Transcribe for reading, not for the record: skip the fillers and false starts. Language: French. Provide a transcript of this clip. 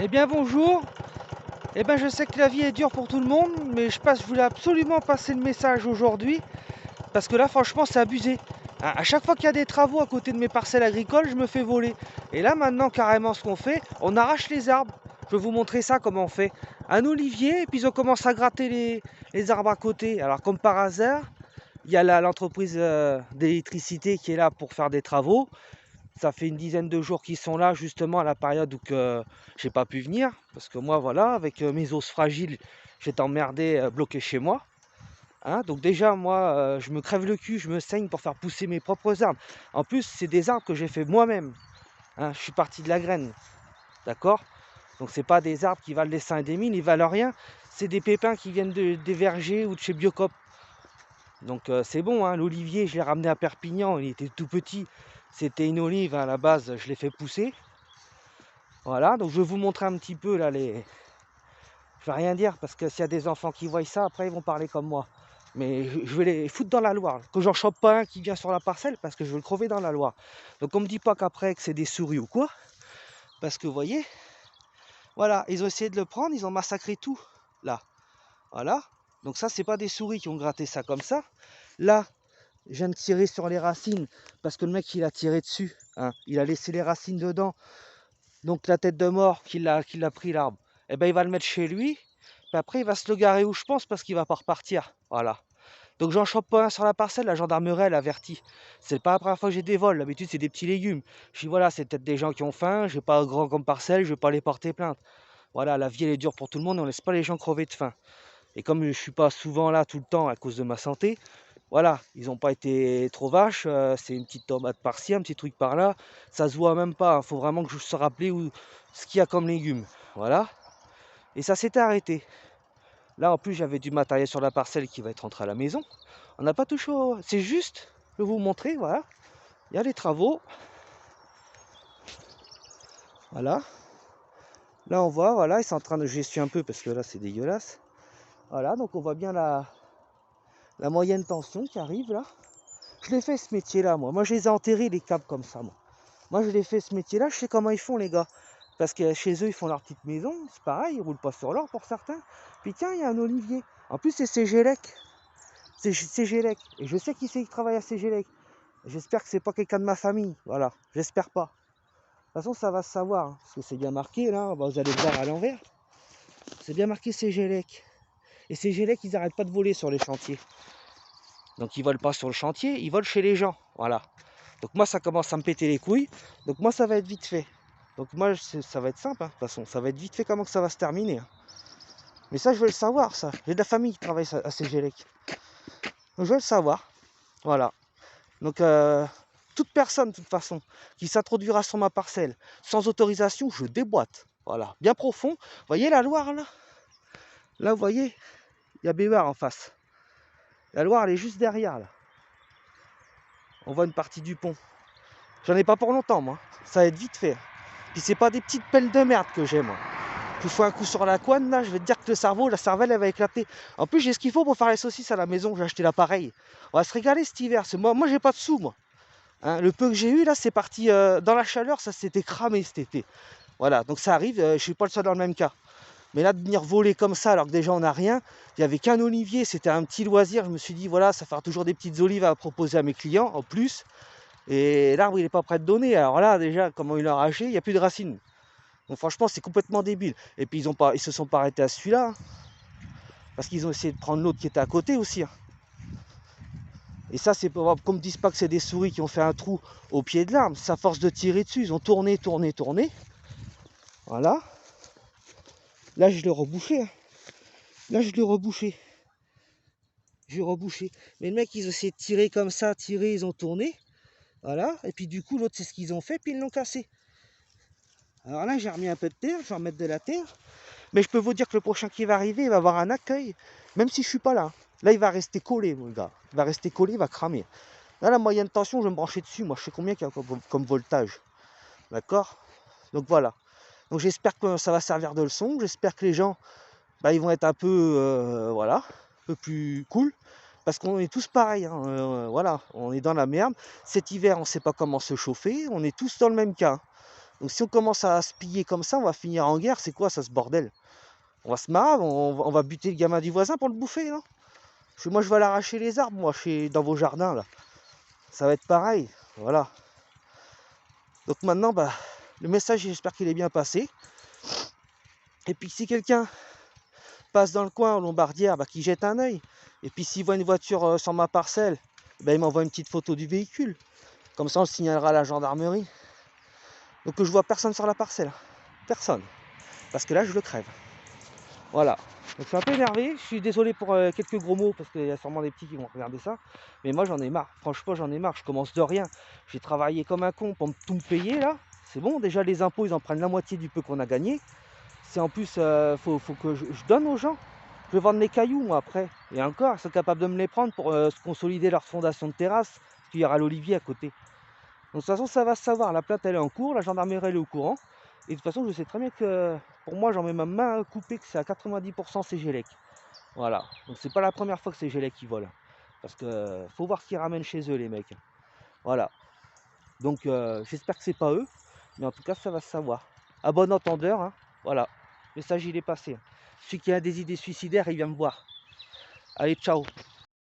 Eh bien bonjour, eh bien je sais que la vie est dure pour tout le monde, mais je voulais absolument passer le message aujourd'hui, parce que là franchement c'est abusé. À chaque fois qu'il y a des travaux à côté de mes parcelles agricoles, je me fais voler. Et là maintenant carrément ce qu'on fait, on arrache les arbres. Je vais vous montrer ça comment on fait. Un olivier, et puis on commence à gratter les arbres à côté. Alors comme par hasard, il y a l'entreprise d'électricité qui est là pour faire des travaux. Ça fait une dizaine de jours qu'ils sont là, justement à la période où que j'ai pas pu venir. Parce que moi, voilà, avec mes os fragiles, j'étais emmerdé, bloqué chez moi. Hein, donc déjà, moi, je me crève le cul, je me saigne pour faire pousser mes propres arbres. En plus, c'est des arbres que j'ai fait moi-même. Hein, je suis parti de la graine, d'accord? Donc c'est pas des arbres qui valent des seins et des mines, ils valent rien. C'est des pépins qui viennent des vergers ou de chez Biocop. Donc c'est bon, hein, l'olivier, je l'ai ramené à Perpignan, il était tout petit. C'était une olive, hein, à la base, je l'ai fait pousser. Voilà, donc je vais vous montrer un petit peu là les. Je vais rien dire parce que s'il y a des enfants qui voient ça, après ils vont parler comme moi. Mais je vais les foutre dans la Loire. Que j'en chope pas un qui vient sur la parcelle parce que je vais le crever dans la Loire. Donc on me dit pas qu'après que c'est des souris ou quoi. Parce que vous voyez, voilà, ils ont essayé de le prendre, ils ont massacré tout. Là. Voilà. Donc ça, c'est pas des souris qui ont gratté ça comme ça. Là, je viens de tirer sur les racines parce que le mec il a tiré dessus. Hein. Il a laissé les racines dedans. Donc la tête de mort qu'il a pris l'arbre, eh ben, il va le mettre chez lui. Puis après, il va se le garer où je pense parce qu'il va pas repartir. Voilà. Donc j'en chope pas un sur la parcelle, la gendarmerie elle avertit. C'est pas la première fois que j'ai des vols, d'habitude c'est des petits légumes. Je dis voilà, c'est peut-être des gens qui ont faim, j'ai pas grand comme parcelle, je vais pas les porter plainte. Voilà, la vie elle est dure pour tout le monde et on laisse pas les gens crever de faim. Et comme je suis pas souvent là tout le temps à cause de ma santé, voilà, ils n'ont pas été trop vaches, c'est une petite tomate par-ci, un petit truc par-là, ça se voit même pas, il faut vraiment que je se rappelle ce qu'il y a comme légumes. Voilà, et ça s'était arrêté. Là en plus j'avais du matériel sur la parcelle qui va être rentré à la maison. On n'a pas touché au. C'est juste, je vais vous montrer, voilà. Il y a les travaux. Voilà. Là on voit, voilà, ils sont en train de gestionner un peu parce que là c'est dégueulasse. Voilà, donc on voit bien la moyenne tension qui arrive là. Je l'ai fait ce métier là moi. Moi je les ai enterrés les câbles comme ça moi. Moi je l'ai fait ce métier là, je sais comment ils font les gars. Parce que chez eux ils font leur petite maison, c'est pareil, ils roulent pas sur l'or pour certains. Puis tiens, il y a un olivier. En plus c'est Cégélec. C'est Cégélec. Et je sais qui c'est qui travaille à Cégélec. J'espère que c'est pas quelqu'un de ma famille. Voilà, j'espère pas. De toute façon, ça va se savoir, hein, parce que c'est bien marqué là, vous allez le voir à l'envers. C'est bien marqué Cégélec. Et Cégélec, ils n'arrêtent pas de voler sur les chantiers. Donc ils volent pas sur le chantier, ils volent chez les gens. Voilà. Donc moi, ça commence à me péter les couilles. Donc moi, ça va être vite fait. Donc moi, ça va être simple, hein, de toute façon. Ça va être vite fait comment que ça va se terminer. Hein. Mais ça, je veux le savoir, ça. J'ai de la famille qui travaille à Cégélec. Donc je veux le savoir. Voilà. Donc toute personne, de toute façon, qui s'introduira sur ma parcelle sans autorisation, je déboîte. Voilà, bien profond. Vous voyez la Loire là? Là, vous voyez, il y a Bébar en face. La Loire, elle est juste derrière là. On voit une partie du pont. J'en ai pas pour longtemps, moi. Ça va être vite fait. Puis c'est pas des petites pelles de merde que j'ai, moi. Je vous fais un coup sur la couenne là, je vais te dire que le cerveau, la cervelle, elle va éclater. En plus, j'ai ce qu'il faut pour faire les saucisses à la maison. J'ai acheté l'appareil. On va se régaler cet hiver. Moi, j'ai pas de sous, moi. Hein, le peu que j'ai eu là, c'est parti dans la chaleur, ça s'était cramé cet été. Voilà, donc ça arrive, je suis pas le seul dans le même cas. Mais là, de venir voler comme ça, alors que déjà on n'a rien, il n'y avait qu'un olivier, c'était un petit loisir. Je me suis dit, voilà, ça fera toujours des petites olives à proposer à mes clients en plus. Et l'arbre, il n'est pas prêt de donner. Alors là, déjà, comment il a arraché, il n'y a plus de racines. Donc franchement, c'est complètement débile. Et puis ils se sont pas arrêtés à celui-là, hein, parce qu'ils ont essayé de prendre l'autre qui était à côté aussi. Hein. Et ça, c'est pour qu'on me dise pas que c'est des souris qui ont fait un trou au pied de l'arbre. C'est à force de tirer dessus, ils ont tourné, tourné, tourné. Voilà. Là, je l'ai rebouché. Hein. Là, je l'ai rebouché. J'ai rebouché. Mais le mec, ils ont essayé de tirer comme ça, tirer, ils ont tourné. Voilà. Et puis du coup, l'autre, c'est ce qu'ils ont fait, puis ils l'ont cassé. Alors là, j'ai remis un peu de terre, je vais remettre de la terre. Mais je peux vous dire que le prochain qui va arriver, il va avoir un accueil, même si je suis pas là. Là, il va rester collé, mon gars. Il va rester collé, il va cramer. Là, la moyenne tension, je vais me brancher dessus. Moi, je sais combien qu'il y a comme voltage. D'accord? Donc voilà. Donc j'espère que ça va servir de leçon. J'espère que les gens, ils vont être un peu, voilà, un peu plus cool. Parce qu'on est tous pareils. Hein. Voilà, on est dans la merde. Cet hiver, on ne sait pas comment se chauffer. On est tous dans le même cas. Donc si on commence à se piller comme ça, on va finir en guerre. C'est quoi ça, ce bordel? On va se marrer, on va buter le gamin du voisin pour le bouffer, non? Parce que moi, je vais l'arracher les arbres, moi, dans vos jardins, là. Ça va être pareil, voilà. Donc maintenant, bah, le message, j'espère qu'il est bien passé. Et puis si quelqu'un passe dans le coin, au Lombardière, bah, qu'il jette un œil. Et puis s'il voit une voiture sur ma parcelle, bah, il m'envoie une petite photo du véhicule. Comme ça, on le signalera à la gendarmerie. Donc je vois personne sur la parcelle. Personne. Parce que là, je le crève. Voilà. Donc je suis un peu énervé. Je suis désolé pour quelques gros mots, parce qu'il y a sûrement des petits qui vont regarder ça. Mais moi, j'en ai marre. Franchement, j'en ai marre. Je commence de rien. J'ai travaillé comme un con pour tout me payer, là. C'est bon, déjà, les impôts, ils en prennent la moitié du peu qu'on a gagné. C'est en plus, faut que je donne aux gens. Je vais vendre mes cailloux, moi, après. Et encore, ils sont capables de me les prendre pour se consolider leur fondation de terrasse. Parce qu'il y aura l'olivier à côté. Donc, de toute façon, ça va se savoir. La plainte, elle est en cours. La gendarmerie, elle est au courant. Et de toute façon, je sais très bien que, pour moi, j'en mets ma main coupée, que c'est à 90% c'est Gélec. Voilà. Donc, c'est pas la première fois que c'est Gélec qui vole. Parce que faut voir ce qu'ils ramènent chez eux, les mecs. Voilà. Donc, j'espère que c'est pas eux. Mais en tout cas, ça va se savoir. À bon entendeur, hein. Voilà. Le message, il est passé. Celui qui a des idées suicidaires, il vient me voir. Allez, ciao.